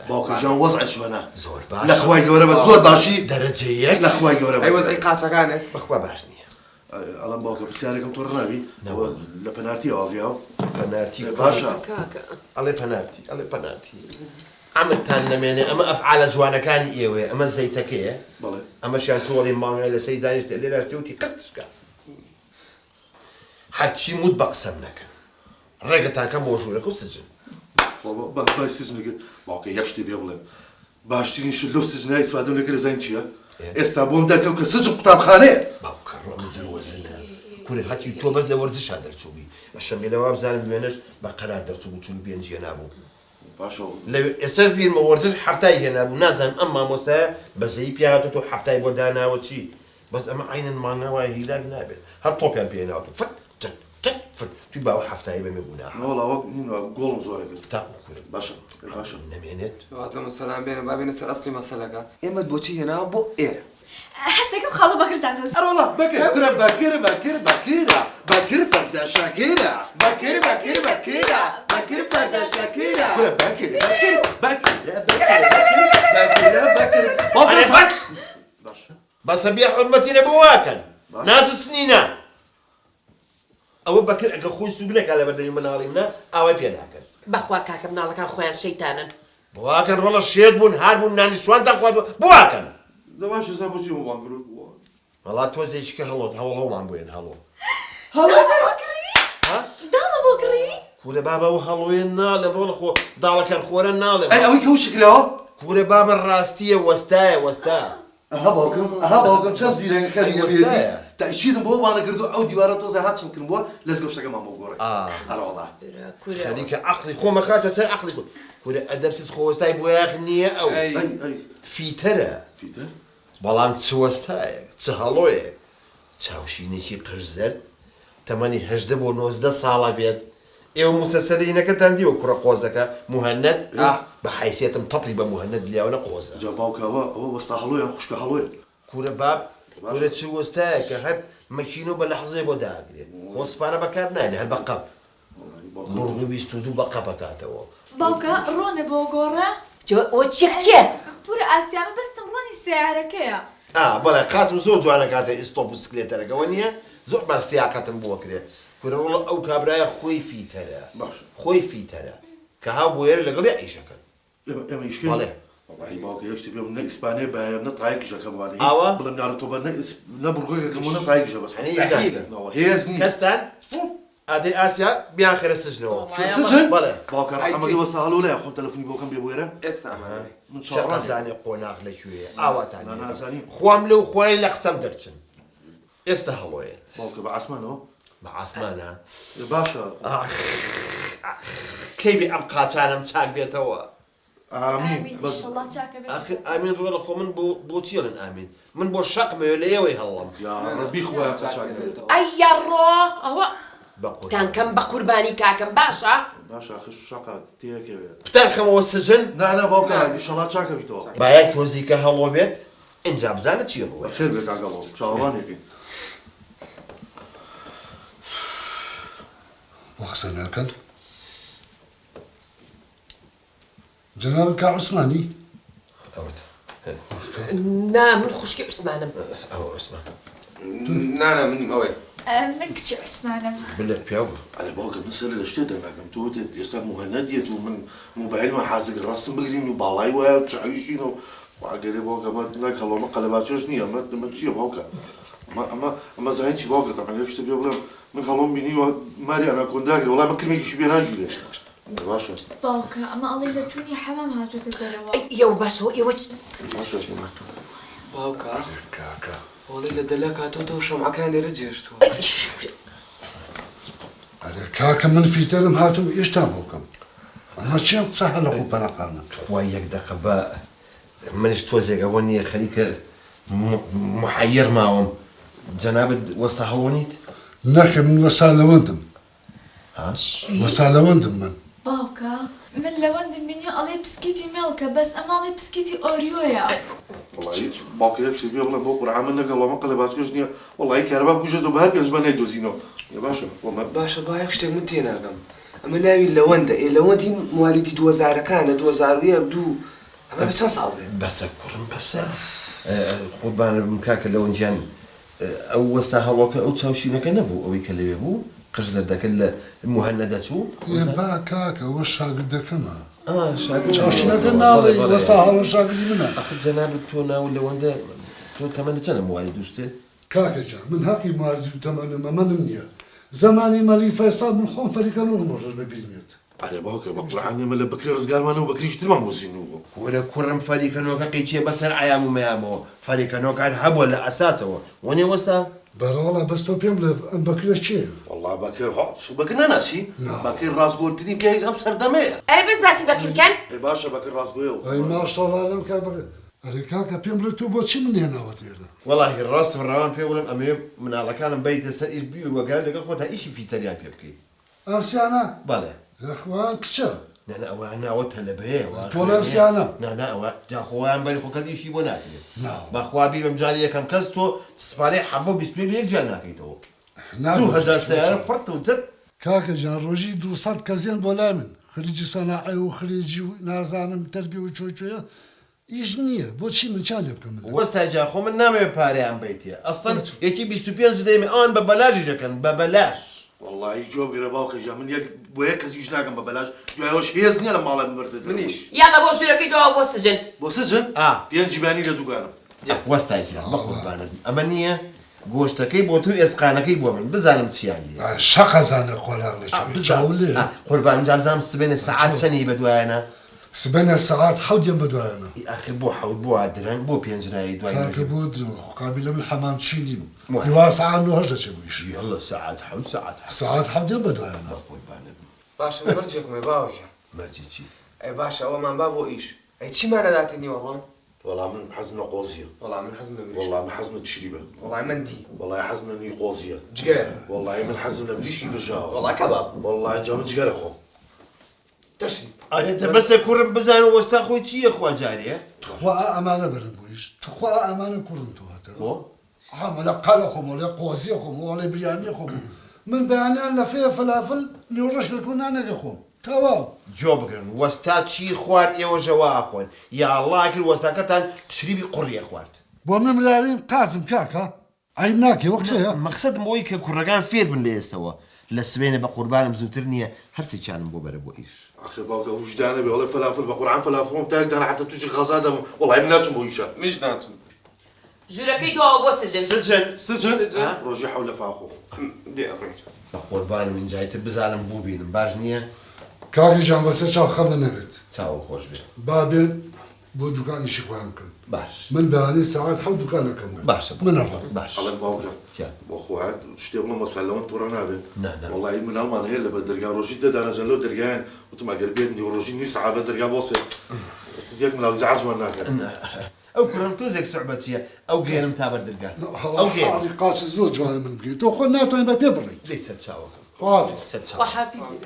باوكا جان وضع شوانا زور باش لخواي جورا بس زور باشي درجة يك لخواي جورا بس أي وضعي قاطع كانت بخوا باشني الان باوكا بسياركم تورنابي لا بنالتي او غياو بنالتي باشا الله بنالتي الله بنالتي عملتان لميني اما افعال جوانا كان ايوه اما زيتك ايه بله اما شان طولي مانغا الى سيداني اللي راشتوتي قرتشكا هرشي مود بقسمنك رقتان كم موجودك وسجن بابا باي سجنك باوكا يكشتي بيبلم باشترين شلو سجناي استفادوا لك زين شيا استابوم داك سجن قطاب خانه باوكا الرمي دروزنا كل هاتي تو بس لورزش هذا تشوبي عشان بيلواب زالم بينش بقرار درتو تشوبي بين جنابو باشا لو استاذ بين مورزش حفتاي هنا ابو نازم اما موسى بزي بياتو تو حفتاي بودانا وشي بس اما عين المانا وهي لا نابل هالطوب يعني بيناتو فت تك فت تباو حفتاي بمبونا والله وقت قولهم زورك تاكو كل باشا باشا نمينت وعليكم السلام بين بابي نسأل أصلي مسألة إما تبوتشي هنا بو إير حسيتك خالو بكر تعرف أنا والله بكر بكر فرد شاكيرة بكر فرد شاكيرة ولا بكر بس بس ابيع حرمتي لبواكن ناس سنينا او بكر اكا خوي سوقلك على بدي من هاريمنا او بيناكس بخوا كاكا منالك خوان شيطانا بواكن رولا الشيط بون هاربون ناني شوان تاخوات بواكن ده واش زابو شي مو بانقول والله توزي شكا هلو هو عم بوين هلو ها دالو بكري كوري بابا وهلوين نالم رولا خو دالك الخورا نالم اي اوي كوش كلاو كوري بابا الراستيه وستا هباكم شان زيران خلي وستايا. تأشيد بو انا قردو او ديوارات تو زهات شمكن بو لازم اشتغل مع موغوري انا والله خليك عقلي خو ما خاطر سر عقلي كوري ادب سيس خو وستاي بواخنيه او اي في ترى فيتر بەڵام چوەستایە چ هەڵۆیە چاوشینێکی قرزەرد تەمەنی 18 بۆ 19 ساڵە بێت ئێوە موسەسەلینەکەتان دیوە کوڕە قۆزەکە موهەنەت بە حیسیەتم تەپڵی بە موهەنەت لیاونە قۆزە جاباوكاوا هو وسط هلويا خوشك هلويا کورە باب کورە چوەستایە کە هەر مەکینۆ بە لەحزێ بۆ داگرێت خۆسپانە بەکار نایێنێ هەر بە قەپ بڕغی 22 بە قەپ بکاتەوە باوكا روني بوغورا جو وچێکچێ بورا ئاسیامە بەستم ڕۆنی سیارەکەیە بەڵێ قاتم زۆر جوانە کاتە ئیستۆپ و سکلێتەرەکەەوە نییە زۆر بەر سیاقەتم بۆ کرێ کورە ڕۆڵە ئەو کابرایە خۆی فیتەرە خۆی فیتەرە کە هاو بۆیێرە لەگەڵ ئیشەکەن اما يشكي بەڵێ والله باوكا يشتي بيوم نا اسبانيا با نطايق جا كمان أوا. بلا نعرفوا بنا نبرغوك كمان نطايق جا بس مستحيل. هي زني کەستان ئادەی ئاسیا بیان خێرە سژنەوە سجن بەڵێ باوكا رحمة الله وسهلوا لا خذ تلفوني بوكم بيبويرة إسلام من شاء الله شەقەزانێ قۆناغ لەکوێیە ئاواتان نازاني خوام لەو خۆی لە قسەم دەرچن ئێستا هەڵۆیەت باوكا بعسمانه بە ئاسمانە يا باشا کەیبی ئەم قاچانم چاک بێتەوە امين بس الله چاکە بێت ئامین ڕۆڵە خۆ من بۆ چیڵن ئامین من بۆ شەقمەوە لە ئێوەی هەڵڵم يا ربي خويا تشاكر ئەیە ڕۆ ئەوە بەقوربان کانکەم بە قوربانی کاکەم باشە باشا اخي الشقة تيك بتان خەمەوە سجن لا باوكا ان شاء الله تشاكر بيتو باەک تۆزیکە هەڵۆ بێت ئینجا بزانە چی ڕوە خير بك عقلهم ان شاء الله يقين وخسرنا الكل جناب الكاع عثماني ئەوت نا من خوشکی عوسمانم ئەوە عوسمان نانا من أوي من کچی عوسمانم بلێت پیا بوو على باوكا بنصير لشتيت انا كم توتت يسا مهنديت ومن موبايل ما حازق الرسم بقرين وبالاي وتشعيشين وعقلي باوكا ما لك الله ما قلباتش نيه ما تشي باوكا اما زين شي باوكا طبعا يكش تبي ولا من هلون بيني ماري انا كون داخل والله ما كلمه شي بينا جولي باشا باوكا ئەمە ئەڵێ لە توونی حەمام هاتوۆتە دەرەوە ئێوە باشەوە ئێوە باشا باوكا كاكا والله إلا دلاك هاتوته وشمعة كان يرجعشتو على كاكا من في تلم هاتم ايش تابوكم انا شيء سهل اخو بلقانا خوا یەک دەقە بە منش تۆزێکەوە نییە خەریکە محەیر ماوەم جەنابەت وەستا هەڵۆنیت نخي من وسالة وندم ها وسالة وندم من باوكا من لەوەندم بینی ئەڵێ پسکیتی مێڵکە بەس ئەمە ئەڵێ پسکیتی ئۆریۆیە والله باوكا يكش تبي ولا بو قرعه منك الله ما قلباتش نيه والله كهرباء كوجدو بهر بينج ما ندوزينو يا باشا والله باشا بايك شتك من تيناكم أما ناوي لوندا إيه لوندي مواليدي 2000 كان 2001 2 ئەمە بە چەند ساڵ بێ بەسە کوڕم بەسە قوربانم کاکە لەوەنجیان ئەو وەستا هەڵۆکە ئەو چاوشینەکە نەبوو ئەوەی کە لەوێ بوو قرز دەکەن لە موهەنەدە چوو با کاکە ئەوە شاگردەکەمە شاگرد چاوشینەکە ناڵی وەستا هەڵە شاگردی منە ئەخ جەناب تۆ ناو لەوەندە تۆ تەمەنە چەندە مواری دووشتێ کاکە جان من حەقی مارجی و تەمەنمە منم نییە زمانی مەلی فەیسال من خۆم فەریکە نۆ ڕۆژ ببینێت ئەرێ باوکە بە قورعانی مە لە بکری ڕزگارمانەوە بەکریش ترمان وەزینەوە وەرە کوڕم فەریکەنۆکە قیچێ بەسەر ئایام و مەیامەوە فەریکەنۆکان هەبووە لە ئەساسەوە وەنێ وەستا بەڕاڵە بەستۆ پێم لە ئەم بەکرە چێ والله بەکر بەکر نەناسی بەکر ڕاستگۆترین پێویست ئەم سەردەمەیە ئەرە بەس باسی بەکردکەن ئێ باشە بەکر ڕاستگۆیە ئەی ماشەڵا لەم کا بەکرە ئەرێ کاکە پێم بڵێ تۆ بۆچی من هێناوە تێرە وەڵاهی ڕاستم ڕەوان پێ بڵم ئەمێ مناڵەکانم بەریتە سەر ئیش بی و وەگار لەگەڵ خۆ تا ئیشی فیتەریان پێ بکەیت ئەفسیانە بەڵێ لەخوان کچە نانە ئەوە ناوەتە لە بەیەوە تۆ لە ئەفسیانە نانا ئەوە جاخۆیان بەری خۆ کەس ئیشی بۆ ناکرێت نا بەخوا بیبم جاری یەکەم کەس تۆ سپارەی حەڤە و بیست یەک جار ناکەیتەوە 2000 سیارە فڕت و جت کاکە جان ڕۆژی 200 کەزیان بۆ لای من خریجی سەناعی و خریجی و نازانم تەربی و چۆچۆیە ئیش نییە بۆچی من چا لێ بکەم وەستا جاخۆ من نامەوێت پارەیان بیتە ئەستن یەکی 25 دەیمە ئەوان بە بەلاژی دەکەن بە بەلاش والله جۆ بگرە باوکە ژە من یەک بۆ یەک کەسیش ناکەم بە بەلاش دوایەوەش هێز نییە لە ماڵێ ببرتێت منیش یاڵە بۆ ژوورەکەی دۆ بۆ سجن بۆ سجن پێنجی بانی لە دوکانم وەستایکە بە قوربانن ئەمە نییە گۆشتەکەی بۆ تو ئێسقانەکەی بۆ من بزانم چیان لیە شەقەزانە خۆلاغ لێ قوربان جامزام سبێنە سەعات چەندی بەدوایانە سبەنە سەعات حەودیان بەدوایانە ئاخر بۆ حەوت بۆ درەنگ بۆ پێنجرایی دوای کاکە بۆ قابلە من حەمام چینیم هیوا سەعات نۆهەش دەچێ بوویش یاڵە سەعات حەوت سەعات سەعات حەودیان بەدوایانە قوربانم باشە بەرجێکمێ باوەژە مەرجی چی ئەی باشە ئەوەمان با بۆ ئیش ئەی چیمانەداتی نیوەڕۆن والله من حەزم لە قۆزیە وەڵام من حەزم لە والله من حەزم لە تشریبە وەڵای من دی والله حەزم لە نی قۆزیە جگەر والله من حەزم لە بریشکی برژاوە وەڵای کەباب والله ئەنجا من جگەرە خۆم تەشی ئارێتە بەسە کوڕم بزان و وەستا خۆی چییە خوا جارێ تخوا ئەمانە بەرن بۆیش تخوا ئەمانە کوڕم تۆ هاتە بۆ لە قەلە خۆم لە قۆزیە خۆم وڵێ بریانی خۆم من بەیانیان لە فێ فلافل نیوڕەش لە کۆنانەگە خۆم تەواو جۆ بگرن وەستا چی خوارد ئێوە ژەوا ئاخۆن یا ئەڵڵا کرد وەستاکەتان تشریبی قوڕیە خوارد بۆ من مراوین قازم کاکە عیب ناکێ وەک چەیە مەقسەدم بۆی کە کوڕەکان فێر بن لە ئێستەوە لە سبێنە بە قوربانم زووتر نییە هەرسی چانم بۆ بەرە بۆ ئیش آخر باوکە وجدانە بێ والله فلافل بە قورعان فلافڵم تاکدانە حتى تووشی غەزا دەبم والله من ناچم بۆ ئیشە میش ناچن ژوورەکەی دۆ بۆ سجن سجن ڕۆژی حەو لە فاخۆ دێ ئەڕێنج بە قوربانم اینجایتر بزانم بوو بینم باش نییە کاکی جان بەسەر چاو خەمە نەبێت چاوە خۆش بێت با بێت بۆ دوکانیشی خۆیان بکەن باش من بەیانی ساعات حەوت دوکانەکەم باشە من ئەڕۆم باش ئەڵێن باوکە کیان بۆ خۆات شتێ بڵم مەسەلەوەن تووڕە نابێت نا، نا. والله مناڵمان هەیە لە بە دەرگا ڕۆژی دەدانەجەن لەو دەرگایان وتم ئەگەر بێت ڕۆژی نوی سەعات بە دەرگا بۆسێ یەک مناڵ زعجمان ناکات ئەو کوڕم تۆزێک سوعبەتیە ئەو گێرم تا بەردەرگا ئەو گێر حاڵی قاچ زۆر جوانە من بگەیت تۆ خۆ ناتوانین بە پێ بڕی لی سەر چاوەکەم خواڵی سەر چاوە وحافیزی